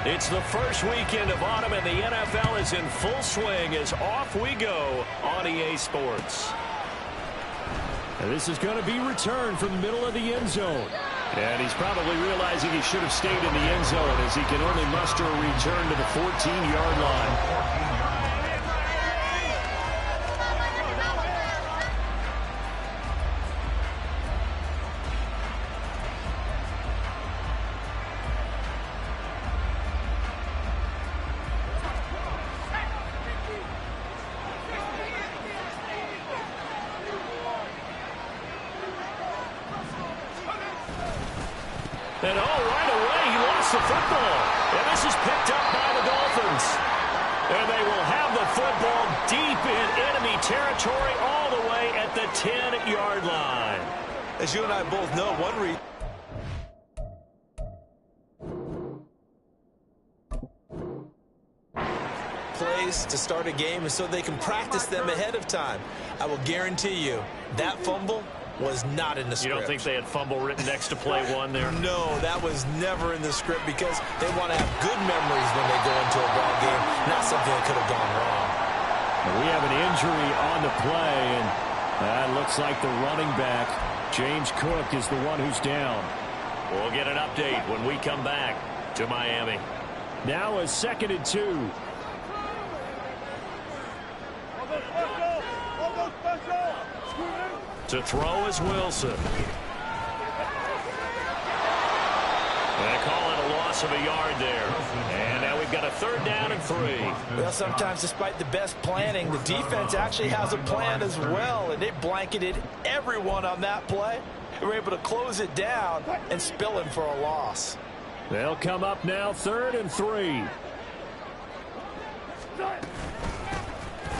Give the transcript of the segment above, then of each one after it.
It's the first weekend of autumn, and the NFL is in full swing as off we go on EA Sports. And this is going to be returned from the middle of the end zone. And he's probably realizing he should have stayed in the end zone as he can only muster a return to the 14-yard line. And right away, he lost the football. And this is picked up by the Dolphins. And they will have the football deep in enemy territory all the way at the 10-yard line. As you and I both know, one plays to start a game is so they can practice them ahead of time. I will guarantee you that fumble was not in the script. You don't think they had fumble written next to play one there? No, that was never in the script because they want to have good memories when they go into a ball game, not something that could have gone wrong. We have an injury on the play, and that looks like the running back, James Cook, is the one who's down. We'll get an update when we come back to Miami. Now a 2nd and 2. To throw is Wilson. They call it a loss of a yard there. And now we've got a 3rd down and 3. Well, sometimes despite the best planning, the defense actually has a plan as well, and they blanketed everyone on that play. They were able to close it down and spill him for a loss. They'll come up now 3rd and 3.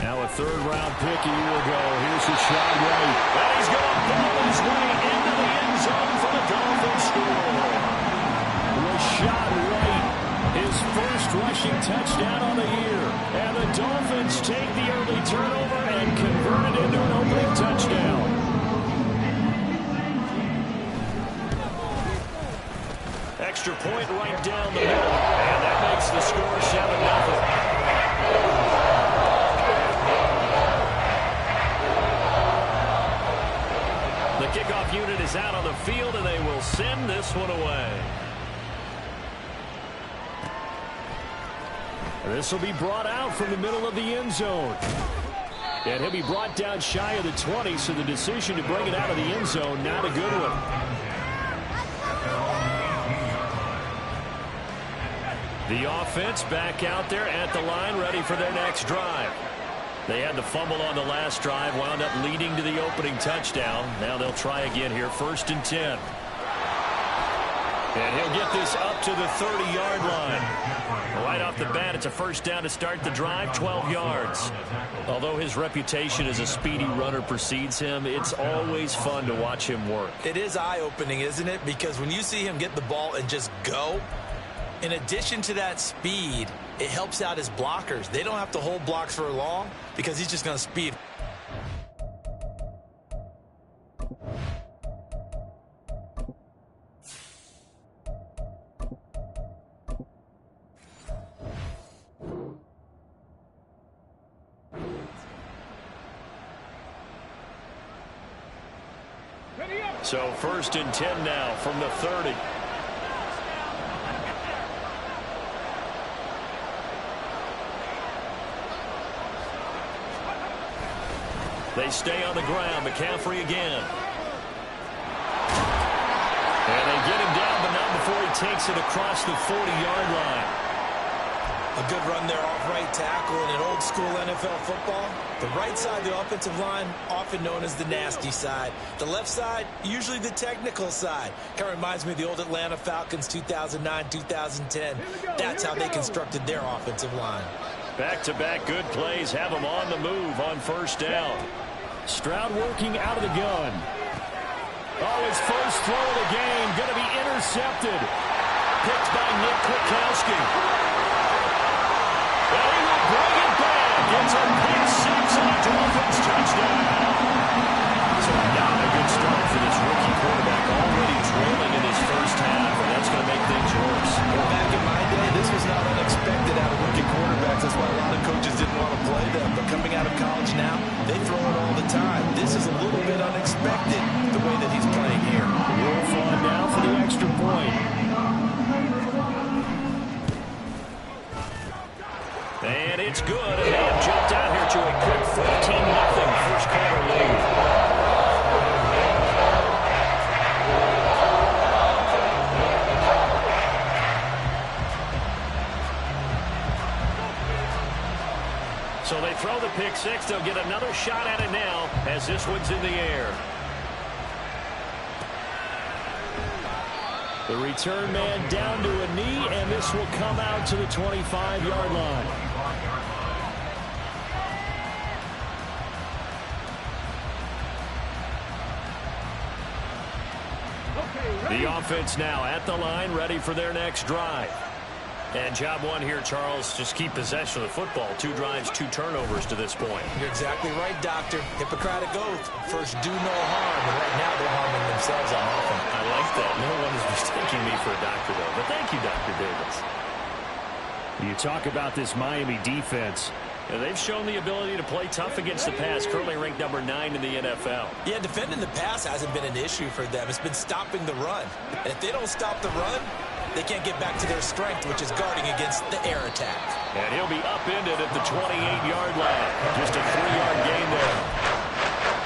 Now a 3rd-round pick a year ago. Here's Rashad White. And he's going to ball his way into the end zone for the Dolphins score. Rashad White, his first rushing touchdown on the year. And the Dolphins take the early turnover and convert it into an opening touchdown. Extra point right down the middle. And that makes the score 7-0. The kickoff unit is out on the field, and they will send this one away. This will be brought out from the middle of the end zone. And he'll be brought down shy of the 20, so the decision to bring it out of the end zone, not a good one. The offense back out there at the line, ready for their next drive. They had the fumble on the last drive, wound up leading to the opening touchdown. Now they'll try again here, 1st and 10. And he'll get this up to the 30-yard line. Right off the bat, it's a 1st down to start the drive, 12 yards. Although his reputation as a speedy runner precedes him, it's always fun to watch him work. It is eye-opening, isn't it? Because when you see him get the ball and just go, in addition to that speed, it helps out his blockers. They don't have to hold blocks for long because he's just going to speed. So 1st and 10 now from the 30. They stay on the ground. McCaffrey again. And they get him down, but not before he takes it across the 40-yard line. A good run there off right tackle in an old-school NFL football. The right side of the offensive line, often known as the nasty side. The left side, usually the technical side. Kind of reminds me of the old Atlanta Falcons 2009-2010. That's how they constructed their offensive line. Back-to-back good plays have him on the move on 1st down. Stroud working out of the gun. Oh, his first throw of the game going to be intercepted. Picked by Nick Kwiatkowski. And he will bring it back. It's a pick six and a Dolphins touchdown. So not a good start for this rookie quarterback. Already trailing in his first half, and that's going to make things worse. Well, back in my day, this was not It's good, and they have jumped out here to a quick 14-0 first quarter lead. So they throw the pick six. They'll get another shot at it now as this one's in the air. The return man down to a knee, and this will come out to the 25-yard line. The offense now at the line, ready for their next drive. And job one here, Charles, just keep possession of the football. 2 drives, 2 turnovers to this point. You're exactly right, Doctor. Hippocratic oath. First, do no harm. And right now, they're harming themselves on offense. I like that. No one is mistaking me for a doctor, though. But thank you, Dr. Davis. You talk about this Miami defense. And they've shown the ability to play tough against the pass, currently ranked number 9 in the NFL. Yeah, defending the pass hasn't been an issue for them. It's been stopping the run. And if they don't stop the run, they can't get back to their strength, which is guarding against the air attack. And he'll be upended at the 28-yard line. Just a 3-yard gain there.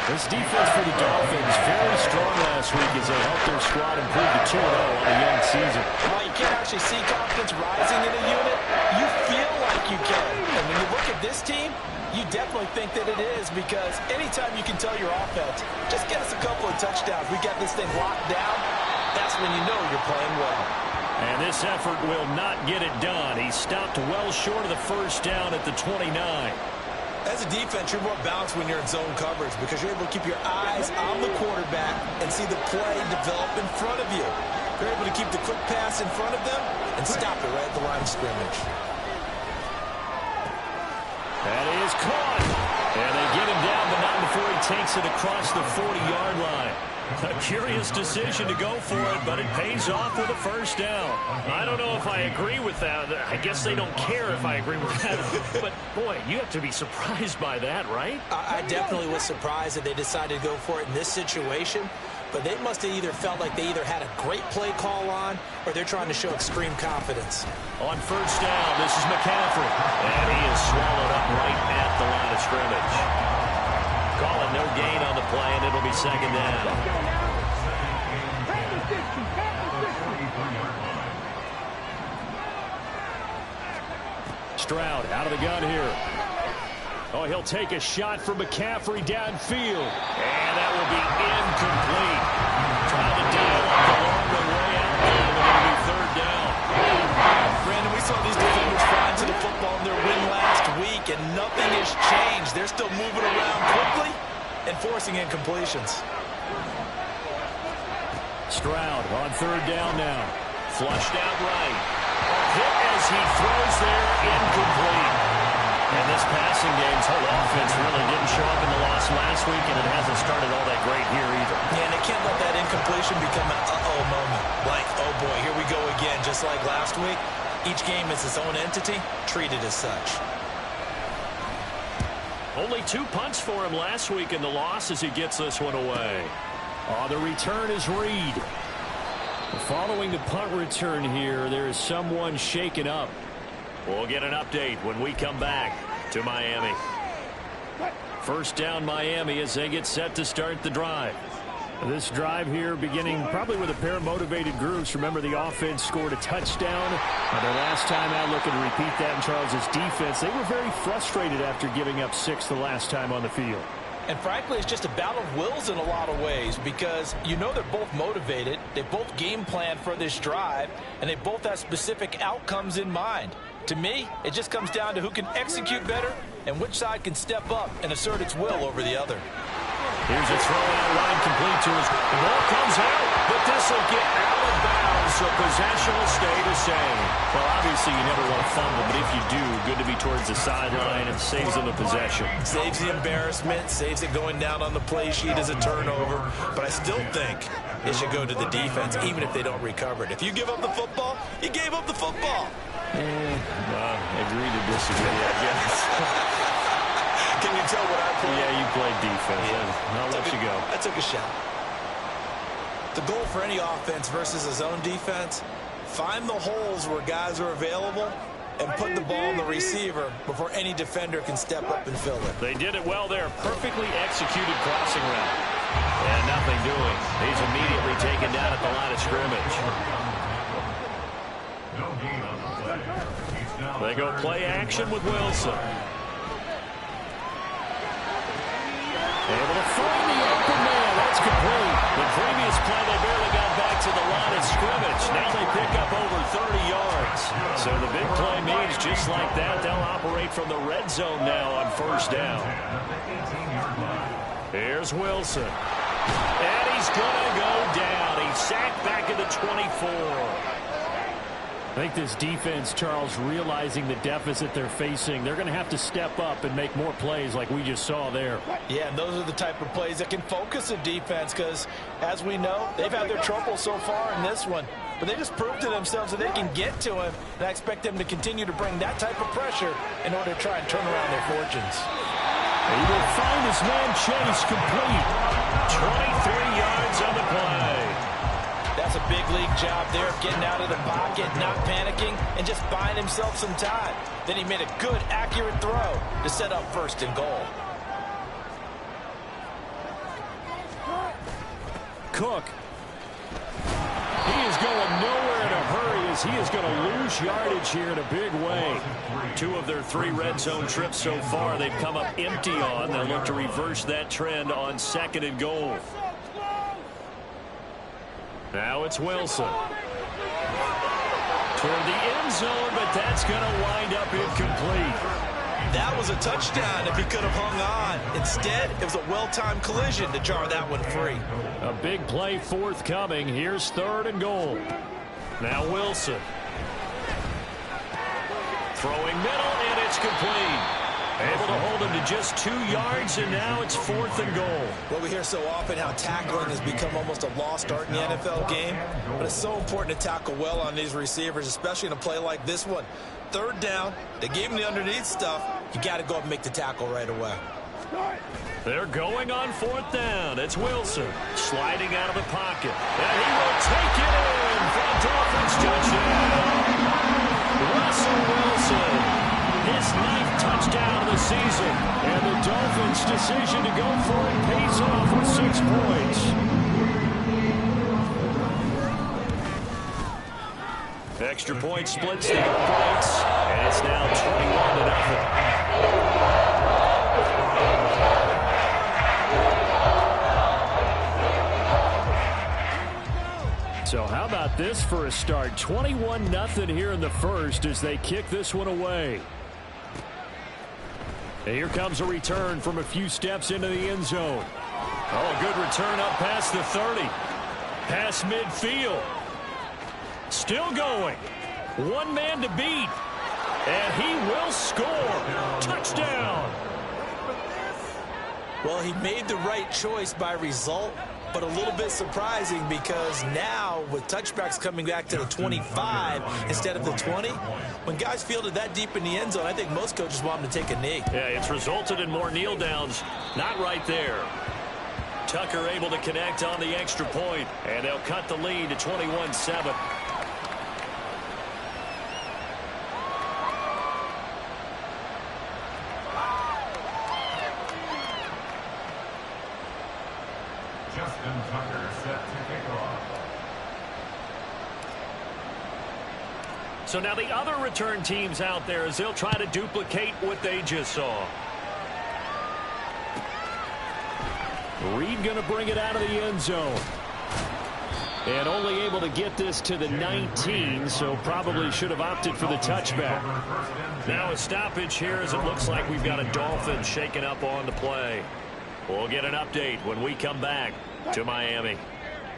This defense for the Dolphins, very strong last week as they helped their squad improve to 2-0 on a young season. While you can't actually see confidence rising in a unit, you feel like you can. And when you look at this team, you definitely think that it is, because anytime you can tell your offense, just get us a couple of touchdowns, we got this thing locked down, that's when you know you're playing well. And this effort will not get it done. He stopped well short of the first down at the 29. As a defense, you're more balanced when you're in zone coverage because you're able to keep your eyes on the quarterback and see the play develop in front of you. You're able to keep the quick pass in front of them and stop it right at the line of scrimmage. That is caught. And they get him down, but not before he takes it across the 40-yard line. A curious decision to go for it, but it pays off with a first down. I don't know if I agree with that. I guess they don't care if I agree with that. But, boy, you have to be surprised by that, right? I definitely was surprised that they decided to go for it in this situation. But they must have either felt like they either had a great play call on or they're trying to show extreme confidence. On first down, this is McCaffrey. And he is swallowed up right at the line of scrimmage. Calling no gain on the play, and it'll be second down. Stroud out of the gun here. Oh, he'll take a shot from McCaffrey downfield. And that will be incomplete. Trying to dial up the longer way out there, but it'll be third down. Brandon, we saw these defenders flying to the football in their win last week, and nothing has changed. They're still moving around quickly and forcing incompletions. Stroud on third down now. Flushed out right. Hit as he throws there, incomplete. And this passing game's whole offense really didn't show up in the loss last week, and it hasn't started all that great here either. Yeah, and they can't let that incompletion become an uh-oh moment. Like, oh boy, here we go again. Just like last week, each game is its own entity, treated as such. Only 2 punts for him last week in the loss as he gets this one away. Oh, the return is Reed. Following the punt return here, there is someone shaken up. We'll get an update when we come back to Miami. First down Miami as they get set to start the drive. This drive here beginning probably with a pair of motivated groups. Remember, the offense scored a touchdown. Their last time out, looking to repeat that in Charles's defense. They were very frustrated after giving up 6 the last time on the field. And frankly, it's just a battle of wills in a lot of ways because you know they're both motivated. They both game plan for this drive, and they both have specific outcomes in mind. To me, it just comes down to who can execute better and which side can step up and assert its will over the other. Here's a throw out line complete to his. The ball comes out, but this will get out of bounds, so possession will stay the same. Well, obviously you never want to fumble, but if you do, good to be towards the sideline and saves them the possession. Saves the embarrassment, saves it going down on the play sheet as a turnover, but I still think it should go to the defense, even if they don't recover it. If you give up the football, you gave up the football. Agree to disagree, I guess. Can you tell what I played? Yeah, you played defense. Yeah. I'll let you go. I took a shot. The goal for any offense versus his own defense, find the holes where guys are available and put the ball in the receiver before any defender can step up and fill it. They did it well there. Perfectly executed crossing route. And nothing doing. He's immediately taken down at the line of scrimmage. They go play action with Wilson. Able to find the open man. That's complete. The previous play, they barely got back to the line of scrimmage. Now they pick up over 30 yards. So the big play means just like that, they'll operate from the red zone now on first down. Here's Wilson. And he's going to go down. He's sacked back at the 24. I think this defense, Charles, realizing the deficit they're facing, they're going to have to step up and make more plays like we just saw there. Yeah, and those are the type of plays that can focus a defense because, as we know, they've had their trouble so far in this one. But they just proved to themselves that they can get to him, and I expect them to continue to bring that type of pressure in order to try and turn around their fortunes. He will find his man Chase complete. 23 yards on the play. That's a big league job there, getting out of the pocket, not panicking, and just buying himself some time. Then he made a good, accurate throw to set up first and goal. Cook. He is going nowhere in a hurry as he is going to lose yardage here in a big way. 2 of their 3 red zone trips so far they've come up empty on. They'll look to reverse that trend on second and goal. Now it's Wilson. Toward the end zone, but that's going to wind up incomplete. That was a touchdown if he could have hung on. Instead, it was a well-timed collision to jar that one free. A big play forthcoming. Here's third and goal. Now Wilson. Throwing middle, and it's complete. Able to hold him to just 2 yards, and now it's fourth and goal. Well, we hear so often how tackling has become almost a lost art in the NFL game, but it's so important to tackle well on these receivers, especially in a play like this one. Third down, they gave him the underneath stuff. You got to go up and make the tackle right away. They're going on fourth down. It's Wilson sliding out of the pocket, and he will take it in for a Dolphins touchdown. Russell Wilson. His 9th touchdown of the season. And the Dolphins' decision to go for it pays off with 6 points. Extra point splits the points, and it's now 21-0. So how about this for a start? 21-0 here in the first as they kick this one away. And here comes a return from a few steps into the end zone. Oh, a good return up past the 30. Past midfield. Still going. One man to beat. And he will score. Touchdown. Well, he made the right choice by result, but a little bit surprising because now with touchbacks coming back to the 25 instead of the 20, when guys fielded that deep in the end zone, I think most coaches want them to take a knee. Yeah, it's resulted in more kneel downs. Not right there. Tucker able to connect on the extra point, and they'll cut the lead to 21-7. So now the other return teams out there as they'll try to duplicate what they just saw. Reed going to bring it out of the end zone. And only able to get this to the 19, so probably should have opted for the touchback. Now a stoppage here as it looks like we've got a Dolphin shaking up on the play. We'll get an update when we come back to Miami.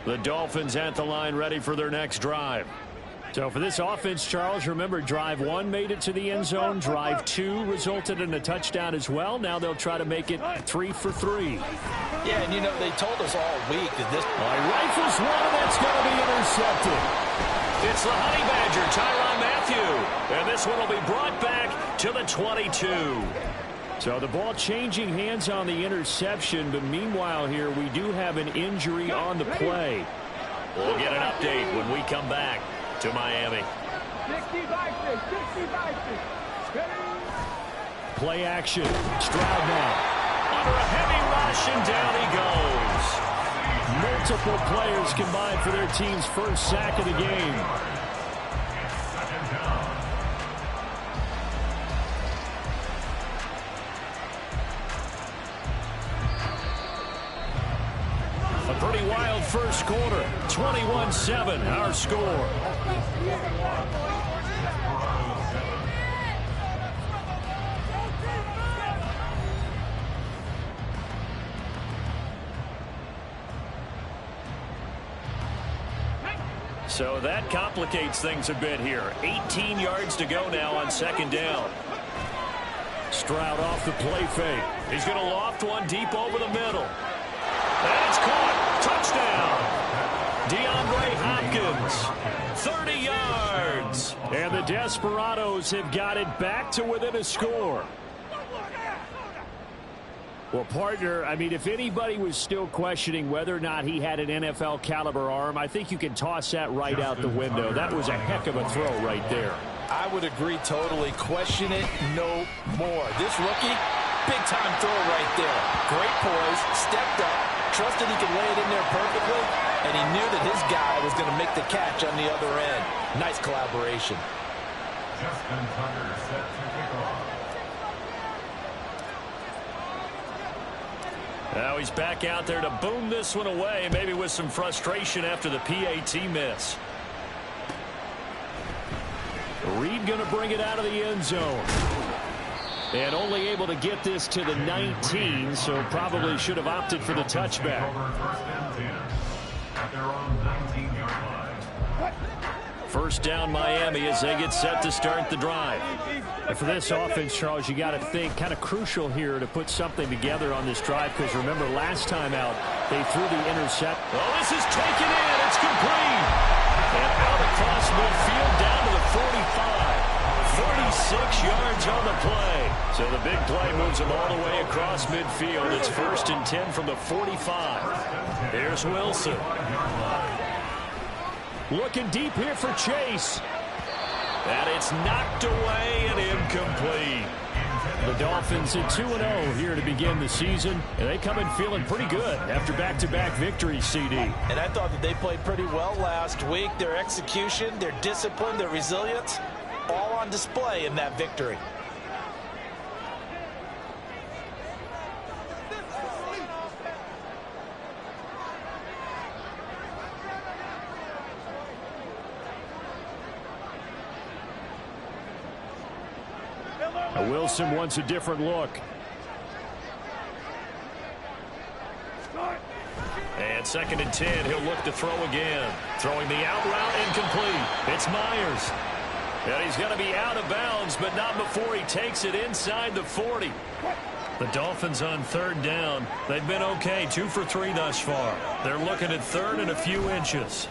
The Dolphins at the line ready for their next drive. So for this offense, Charles, remember drive 1 made it to the end zone. Drive 2 resulted in a touchdown as well. Now they'll try to make it 3 for 3. Yeah, and you know, they told us all week that this... Rifles one, and that's going to be intercepted. It's the Honey Badger, Tyrann Mathieu. And this one will be brought back to the 22. So the ball changing hands on the interception, but meanwhile here we do have an injury on the play. We'll get an update when we come back to Miami. Play action. Stroud now. Under a heavy rush, and down he goes. Multiple players combined for their team's first sack of the game. A pretty wild first quarter. 21-7, our score. So that complicates things a bit here. 18 yards to go now on second down. Stroud off the play fake. He's going to loft one deep over the middle. And it's caught. Touchdown. DeAndre Hopkins. 30 yards. And the Desperados have got it back to within a score. Well, partner, I mean, if anybody was still questioning whether or not he had an NFL caliber arm, I think you can toss that right out the window. That was a heck of a throw right there. I would agree totally. Question it no more. This rookie, big-time throw right there. Great poise, stepped up, trusted he could lay it in there perfectly, and he knew that his guy was going to make the catch on the other end. Nice collaboration. Justin Tucker set to kick off. Now he's back out there to boom this one away, maybe with some frustration after the PAT miss. Reed going to bring it out of the end zone. And only able to get this to the 19, so probably should have opted for the touchback. First and 10 at their own 19-yard line. First down Miami as they get set to start the drive. And for this offense, Charles, you got to think kind of crucial here to put something together on this drive, because remember last time out they threw the intercept. Oh, this is taken in. It's complete. And out across midfield down to the 45. 46 yards on the play. So the big play moves them all the way across midfield. It's first and 10 from the 45. Here's Wilson. Looking deep here for Chase. And it's knocked away and incomplete. The Dolphins at 2-0 here to begin the season. And they come in feeling pretty good after back-to-back victories, CD. And I thought that they played pretty well last week. Their execution, their discipline, their resilience, all on display in that victory. Wilson wants a different look. And second and 10, he'll look to throw again. Throwing the out route, incomplete. It's Myers. And he's going to be out of bounds, but not before he takes it inside the 40. The Dolphins on third down. They've been okay, 2 for 3 thus far. They're looking at third and a few inches.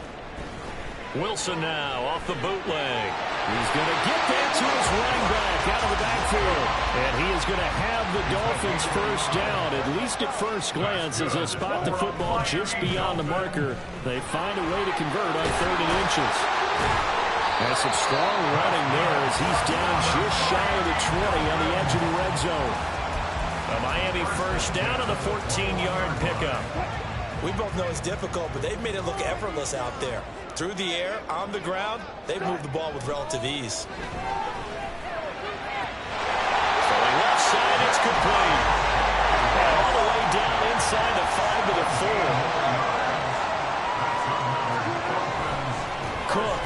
Wilson now off the bootleg. He's going to get that to his running back out of the backfield. And he is going to have the Dolphins first down, at least at first glance, as they'll spot the football just beyond the marker. They find a way to convert on third and inches. And some strong running there as he's down just shy of the 20 on the edge of the red zone. A Miami first down on the 14-yard pickup. We both know it's difficult, but they've made it look effortless out there. Through the air, on the ground, they've moved the ball with relative ease. Throwing left side, it's complete. And all the way down inside the 5 to the 4. Cook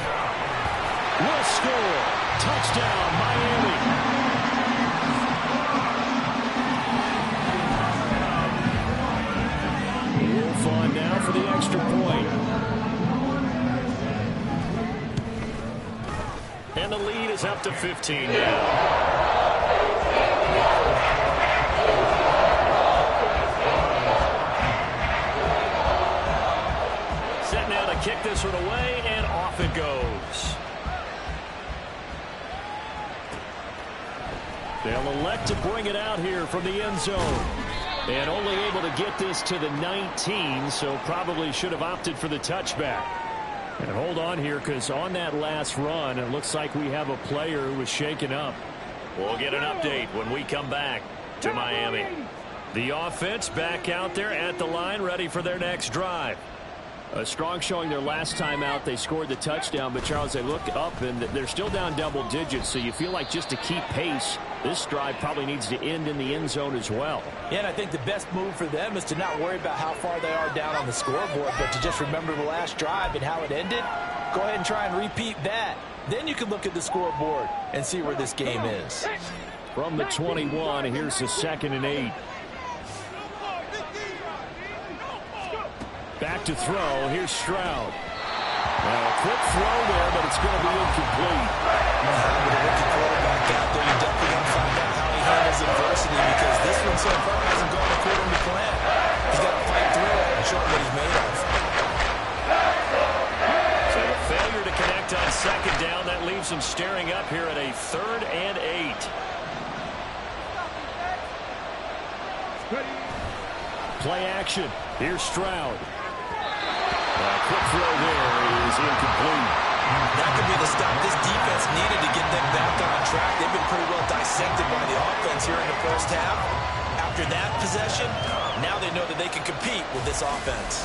will score. Touchdown, Miami. Wolf on now for the extra point. And the lead is up to 15 now. Set now to kick this one away, and off it goes. They'll elect to bring it out here from the end zone. And only able to get this to the 19, so probably should have opted for the touchback. And hold on here, because on that last run, it looks like we have a player who was shaken up. We'll get an update when we come back to Miami. The offense back out there at the line, ready for their next drive. A strong showing their last time out. They scored the touchdown, but, Charles, they look up, and they're still down double digits, so you feel like just to keep pace, this drive probably needs to end in the end zone as well. Yeah, and I think the best move for them is to not worry about how far they are down on the scoreboard, but to just remember the last drive and how it ended. Go ahead and try and repeat that. Then you can look at the scoreboard and see where this game is. From the 21, here's the 2nd and 8. Back to throw. Here's Stroud. A quick throw there, but it's going to be incomplete. With a rookie quarterback out there, you're definitely going to find out how he handles adversity, because this one so far hasn't gone according to plan. He's got to fight through it and show him what he's made of. So a failure to connect on 2nd down. That leaves him staring up here at a 3rd and 8. Play action. Here's Stroud. A quick throw there is incomplete. That could be the stop this defense needed to get them back on track. They've been pretty well dissected by the offense here in the first half. After that possession, now they know that they can compete with this offense.